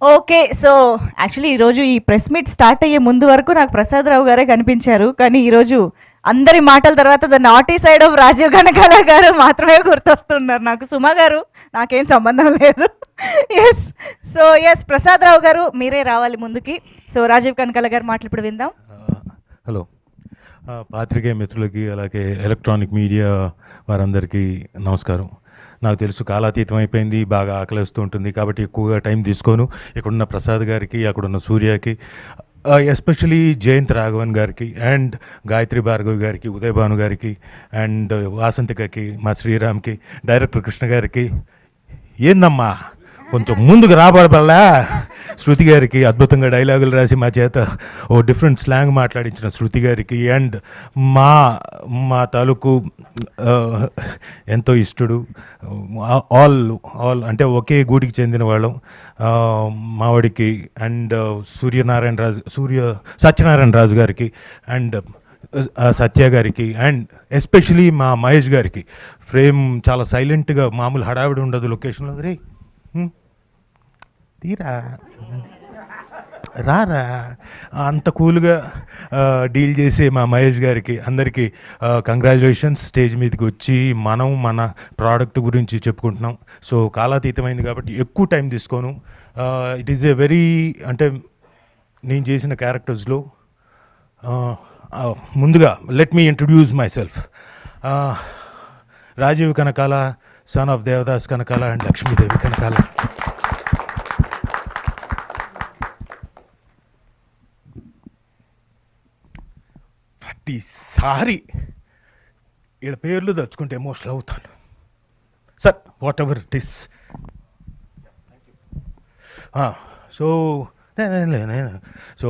Okay. So, actually ఈరోజు ఈ press meet start అయ్యే ముందు వరకు నాకు ప్రసాదరావు గారే కనిపించారు. కానీ ఈరోజు అందరి మాటల తర్వాత the naughty side of Rajeev Kanakala గారు మాత్రమే గుర్తొస్తున్నారు నాకు. సుమ గారు నాకేం సంబంధం లేదు. యెస్. సో, యెస్ ప్రసాదరావు గారు మీరే రావాలి ముందుకి. సో, రాజీవ్ కనకాల గారి మాటలు ఇప్పుడు విందాం. హలో పాత్రికేయ మిత్రులకి అలాగే ఎలక్ట్రానిక్ మీడియా వారందరికీ నమస్కారం. నాకు తెలుసు కాలాతీతం అయిపోయింది, బాగా ఆకలిస్తూ ఉంటుంది, కాబట్టి ఎక్కువగా టైం తీసుకోను. ఇక్కడున్న ప్రసాద్ గారికి, అక్కడున్న సూర్యకి, ఎస్పెషలీ జయంత్ రాఘవన్ గారికి అండ్ గాయత్రి భార్గవి గారికి, ఉదయ్ భాను గారికి అండ్ వాసంతికకి, మా శ్రీరామ్కి, డైరెక్టర్ కృష్ణ గారికి, ఏందమ్మా కొంచెం ముందుకు రాబడబల్లా, శృతి గారికి అద్భుతంగా డైలాగులు రాసి మా చేత ఓ డిఫరెంట్ స్లాంగ్ మాట్లాడించిన శృతి గారికి అండ్ మా మా తాలూకు ఎంతో ఇష్టడు, ఆల్ ఆల్ అంటే ఒకే గూడికి చెందిన వాళ్ళం, మావాడికి అండ్ సత్యనారాయణ రాజు గారికి అండ్ సత్య గారికి అండ్ ఎస్పెషలీ మా మహేష్ గారికి. ఫ్రేమ్ చాలా సైలెంట్గా, మామూలు హడావిడి ఉండదు లొకేషన్లో, రే తీరా రారా అంత కూల్గా డీల్ చేసే మా మహేష్ గారికి అందరికీ కంగ్రాచులేషన్స్. స్టేజ్ మీదకి వచ్చి మనం మన ప్రోడక్ట్ గురించి చెప్పుకుంటున్నాం. సో కాలాతీతమైంది కాబట్టి ఎక్కువ టైం తీసుకోను. ఇట్ ఈస్ ఏ వెరీ, అంటే నేను చేసిన క్యారెక్టర్స్లో ముందుగా let me introduce myself. Rajeev Kanakala, son of Devdas Kanakala and Lakshmidevi Kanakala. ప్రతిసారి వీళ్ళ పేర్లు తలుచుకుంటే ఎమోషనల్ అవుతాను sir, whatever it is. So so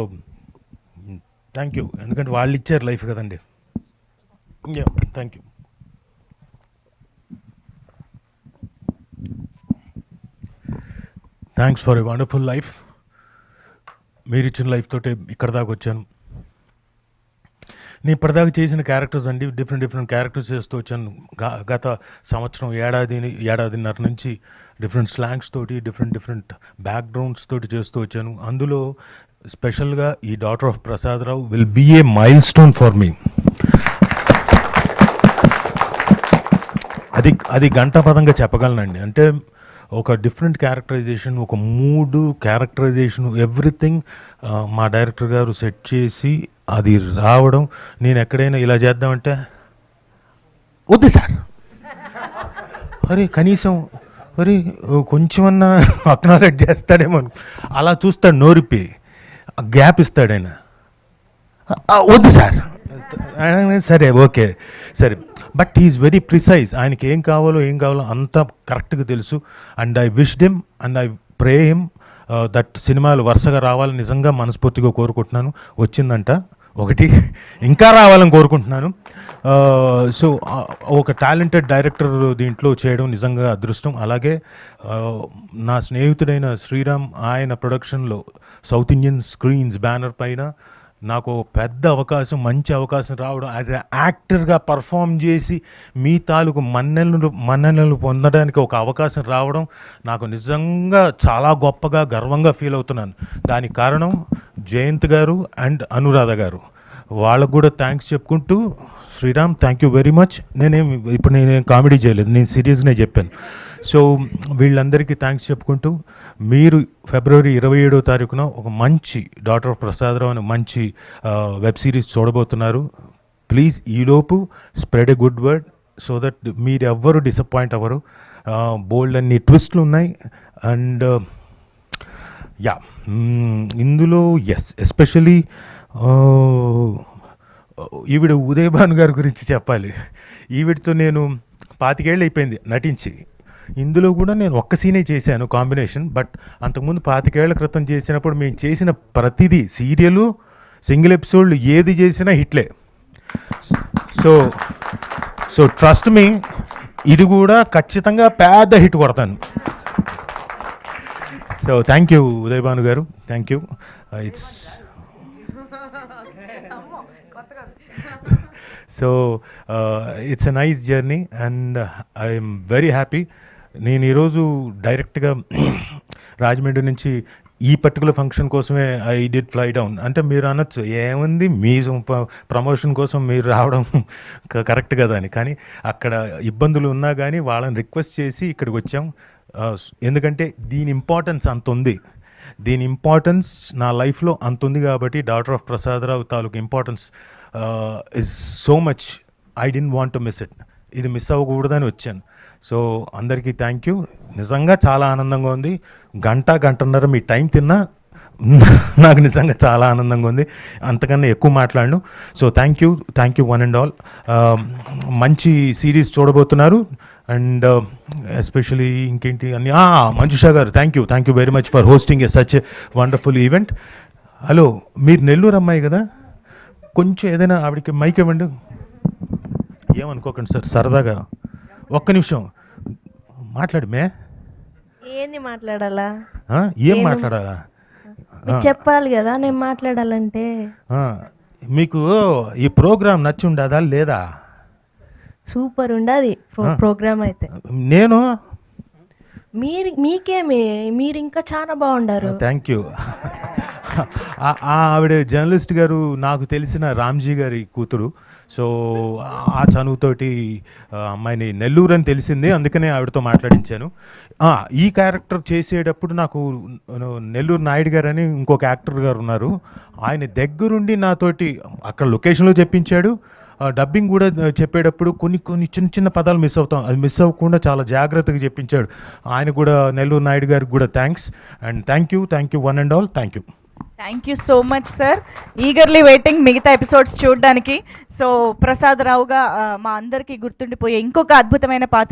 thank you, ఎందుకంటే వాళ్ళు ఇచ్చారు లైఫ్ కదండి. Thank you. Thanks for a wonderful life. మీరు ఇచ్చిన లైఫ్ తోటి ఇక్కడ దాకా వచ్చాను. నేను ఇప్పటిదాకా చేసిన క్యారెక్టర్స్ అండి, డిఫరెంట్ క్యారెక్టర్స్ చేస్తూ వచ్చాను. గత సంవత్సరం ఏడాదిన్నర నుంచి డిఫరెంట్ స్లాంగ్స్ తోటి, డిఫరెంట్ బ్యాక్గ్రౌండ్స్ తోటి చేస్తూ వచ్చాను. అందులో స్పెషల్గా ఈ daughter of Prasadarao will be a milestone for me. అది గంటాపదంగా చెప్పగలనండి. అంటే ఒక డిఫరెంట్ క్యారెక్టరైజేషన్, ఒక మూడు క్యారెక్టరైజేషన్, ఎవ్రీథింగ్ మా డైరెక్టర్ గారు సెట్ చేసి అది రావడం. నేను ఎక్కడైనా ఇలా చేద్దామంటే వద్దు సార్, అరే కనీసం అరే కొంచెమన్నా అక్నాలెడ్జ్ చేస్తాడేమో, అలా చూస్తాడు, నోరిపి గ్యాప్ ఇస్తాడు ఆయన. వద్దు సార్, సరే ఓకే సరే, బట్ ఈజ్ వెరీ ప్రిసైజ్. ఆయనకి ఏం కావాలో అంతా కరెక్ట్గా తెలుసు. And I wished him and I pray him that సినిమాలు వరుసగా రావాలని నిజంగా మనస్ఫూర్తిగా కోరుకుంటున్నాను. వచ్చిందంట ఒకటి, ఇంకా రావాలని కోరుకుంటున్నాను. సో ఒక టాలెంటెడ్ డైరెక్టర్ దీంట్లో చేయడం నిజంగా అదృష్టం. అలాగే నా స్నేహితుడైన శ్రీరామ్, ఆయన ప్రొడక్షన్లో సౌత్ ఇండియన్ స్క్రీన్స్ బ్యానర్ పైన నాకు పెద్ద అవకాశం, మంచి అవకాశం రావడం, యాజ్ ఎ యాక్టర్గా పర్ఫామ్ చేసి మీ తాలూకు మన్ననలు పొందడానికి ఒక అవకాశం రావడం నాకు నిజంగా చాలా గొప్పగా, గర్వంగా ఫీల్ అవుతున్నాను. దానికి కారణం జయంత్ గారు అండ్ అనురాధ గారు. వాళ్ళకు కూడా థ్యాంక్స్ చెప్పుకుంటూ, Sriram thank you very much. నేనేం కామెడీ చేయలేదు, నేను సీరియస్గానే చెప్పాను. సో వీళ్ళందరికీ థ్యాంక్స్ చెప్పుకుంటూ, మీరు ఫిబ్రవరి 27వ తారీఖున ఒక మంచి డాటర్ ఆఫ్ ప్రసాదరావు అనే మంచి వెబ్ సిరీస్ చూడబోతున్నారు. ప్లీజ్ ఈలోపు spread a good word so that మీరు ఎవ్వరు డిసప్పాయింట్ అవ్వరు. బోల్డ్ అన్ని ట్విస్ట్లు ఉన్నాయి. అండ్ యా, ఇందులో ఎస్పెషలీ ఈవిడ ఉదయ్ భాను గారి గురించి చెప్పాలి. ఈవిడతో నేను 25 ఏళ్ళు అయిపోయింది నటించి. ఇందులో కూడా నేను ఒక్క సీనే చేశాను కాంబినేషన్. బట్ అంతకుముందు 25 ఏళ్ల క్రితం చేసినప్పుడు మేము చేసిన ప్రతిదీ సీరియలు, సింగిల్ ఎపిసోడ్లు ఏది చేసినా హిట్లే. సో ట్రస్ట్ మీ, ఇది కూడా ఖచ్చితంగా పెద్ద హిట్ కొడతాను. So thank you Uday Bhanu గారు, thank you. It's so it's a nice journey and I'm very happy. నేను ఈరోజు డైరెక్ట్గా రాజమండ్రి నుంచి ఈ పర్టికులర్ ఫంక్షన్ కోసమే ఐ డిడ్ ఫ్లై డౌన్ అంటే మీరు అనొచ్చు ఏముంది మీ ప్రమోషన్ కోసం మీరు రావడం కరెక్ట్ కదా అని. కానీ అక్కడ ఇబ్బందులు ఉన్నా కానీ వాళ్ళని రిక్వెస్ట్ చేసి ఇక్కడికి వచ్చాం. ఎందుకంటే దీని ఇంపార్టెన్స్ అంత ఉంది, దీని ఇంపార్టెన్స్ నా లైఫ్లో అంత ఉంది కాబట్టి డాటర్ ఆఫ్ ప్రసాదరావు తాలూకు importance is so much. I don't want to miss it. ఇది మిస్ అవ్వకూడదని వచ్చాను. సో అందరికీ థ్యాంక్ యూ. నిజంగా చాలా ఆనందంగా ఉంది. గంటన్నర మీ టైం తిన్నా నాకు నిజంగా చాలా ఆనందంగా ఉంది. అంతకన్నా ఎక్కువ మాట్లాడను. So thank you one and all. మంచి సిరీస్ చూడబోతున్నారు అండ్ ఎస్పెషలీ ఇంకేంటి అన్ని మంజుషా గారు thank you very much for hosting a such a wonderful event. Hello, మీరు నెల్లూరు అమ్మాయి కదా, కొంచెం ఏదైనా ఆవిడకి మైక్ ఇవ్వండి. ఏమనుకోకండి సార్, సరదాగా ఒక్క నిమిషం మాట్లాడి మే. ఏంది మాట్లాడాలా? ఏం మాట్లాడాలా మీకు చెప్పాలి కదా నేను మాట్లాడాలంటే. మీకు ఈ ప్రోగ్రామ్ నచ్చి ఉండదా లేదా? సూపర్ ఉండదు ప్రోగ్రామ్ అయితే. నేను మీకేమి, మీరు ఇంకా చాలా బాగుండారు. Thank you. ఆవిడ జర్నలిస్ట్ గారు, నాకు తెలిసిన రామ్జీ గారి కూతురు. సో ఆ చనువుతోటి అమ్మాయిని నెల్లూరు అని తెలిసింది, అందుకనే ఆవిడతో మాట్లాడించాను. ఈ క్యారెక్టర్ చేసేటప్పుడు నాకు నెల్లూరు నాయుడు గారు అని ఇంకొక యాక్టర్ గారు ఉన్నారు, ఆయన దగ్గరుండి నాతోటి అక్కడ లొకేషన్లో చెప్పించాడు. డబ్బింగ్ కూడా చెప్పేటప్పుడు కొన్ని చిన్న పదాలు మిస్ అవుతాం, అది మిస్ అవ్వకుండా చాలా జాగ్రత్తగా చెప్పించాడు. ఆయన కూడా, నెల్లూరు నాయుడు గారికి కూడా thanks. And thank you one and all. Thank you so much sir. Eagerly waiting మిగతా ఎపిసోడ్స్ చూడడానికి. సో ప్రసాద్ రావుగా మా అందరికీ గుర్తుండిపోయే ఇంకొక అద్భుతమైన పాత్ర